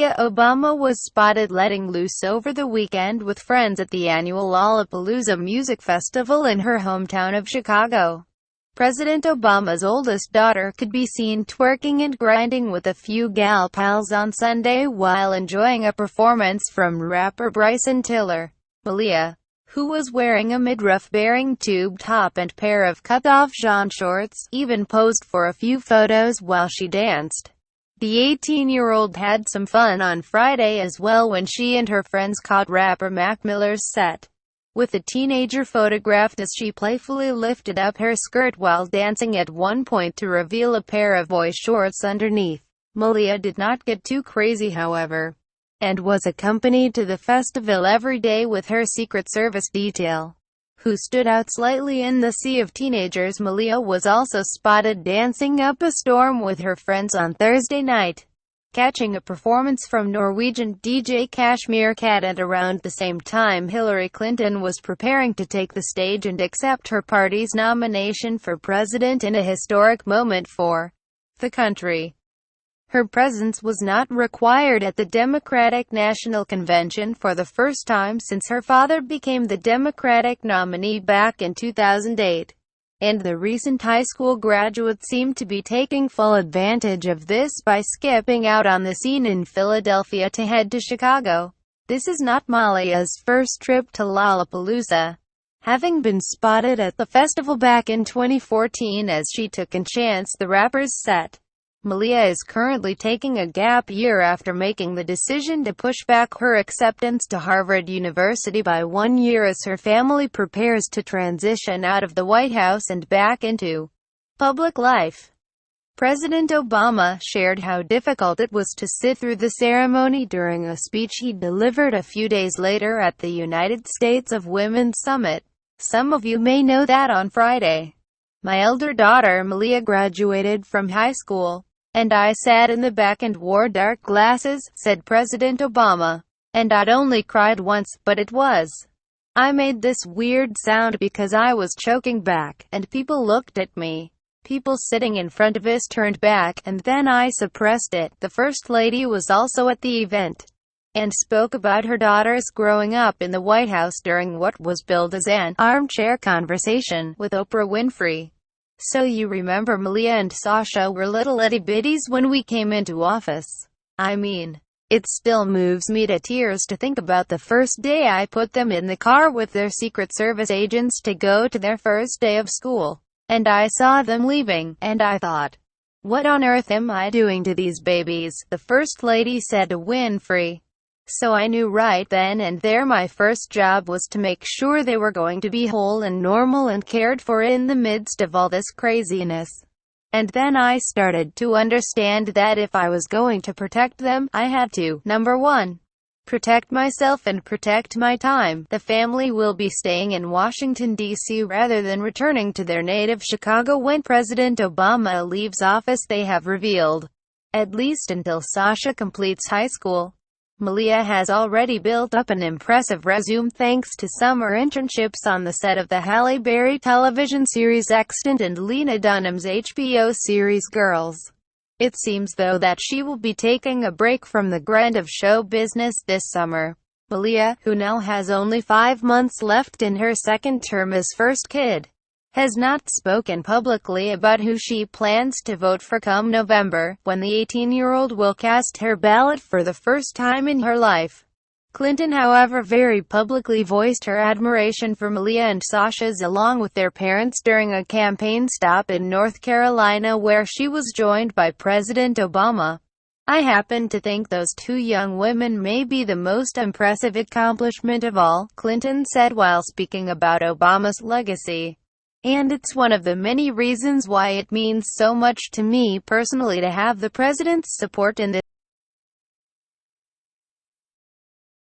Malia Obama was spotted letting loose over the weekend with friends at the annual Lollapalooza music festival in her hometown of Chicago. President Obama's oldest daughter could be seen twerking and grinding with a few gal pals on Sunday while enjoying a performance from rapper Bryson Tiller. Malia, who was wearing a midriff-bearing tube top and pair of cut-off jean shorts, even posed for a few photos while she danced. The 18-year-old had some fun on Friday as well when she and her friends caught rapper Mac Miller's set, with the teenager photographed as she playfully lifted up her skirt while dancing at one point to reveal a pair of boy shorts underneath. Malia did not get too crazy however, and was accompanied to the festival every day with her Secret Service detail, who stood out slightly in the sea of teenagers. Malia was also spotted dancing up a storm with her friends on Thursday night, catching a performance from Norwegian DJ Kashmir Cat at around the same time Hillary Clinton was preparing to take the stage and accept her party's nomination for president in a historic moment for the country. Her presence was not required at the Democratic National Convention for the first time since her father became the Democratic nominee back in 2008. And the recent high school graduate seemed to be taking full advantage of this by skipping out on the scene in Philadelphia to head to Chicago. This is not Malia's first trip to Lollapalooza, having been spotted at the festival back in 2014 as she took and chanced the rapper's set. Malia is currently taking a gap year after making the decision to push back her acceptance to Harvard University by 1 year as her family prepares to transition out of the White House and back into public life. President Obama shared how difficult it was to sit through the ceremony during a speech he delivered a few days later at the United States of Women Summit. Some of you may know that on Friday, my elder daughter Malia graduated from high school, and I sat in the back and wore dark glasses, said President Obama. And I'd only cried once, but it was. I made this weird sound because I was choking back, and people looked at me. People sitting in front of us turned back, and then I suppressed it. The First Lady was also at the event, and spoke about her daughters growing up in the White House during what was billed as an armchair conversation with Oprah Winfrey. So you remember Malia and Sasha were little itty-bitties when we came into office. I mean, it still moves me to tears to think about the first day I put them in the car with their Secret Service agents to go to their first day of school. And I saw them leaving, and I thought, what on earth am I doing to these babies? The First Lady said to Winfrey. So I knew right then and there my first job was to make sure they were going to be whole and normal and cared for in the midst of all this craziness. And then I started to understand that if I was going to protect them, I had to, number one, protect myself and protect my time. The family will be staying in Washington, D.C. rather than returning to their native Chicago when President Obama leaves office, they have revealed. At least until Sasha completes high school. Malia has already built up an impressive resume thanks to summer internships on the set of the Halle Berry television series Extant and Lena Dunham's HBO series Girls. It seems though that she will be taking a break from the grind of show business this summer. Malia, who now has only 5 months left in her second term as first kid, has not spoken publicly about who she plans to vote for come November, when the 18-year-old will cast her ballot for the first time in her life. Clinton, however, very publicly voiced her admiration for Malia and Sasha's along with their parents during a campaign stop in North Carolina where she was joined by President Obama. I happen to think those two young women may be the most impressive accomplishment of all, Clinton said while speaking about Obama's legacy. And it's one of the many reasons why it means so much to me personally to have the president's support in this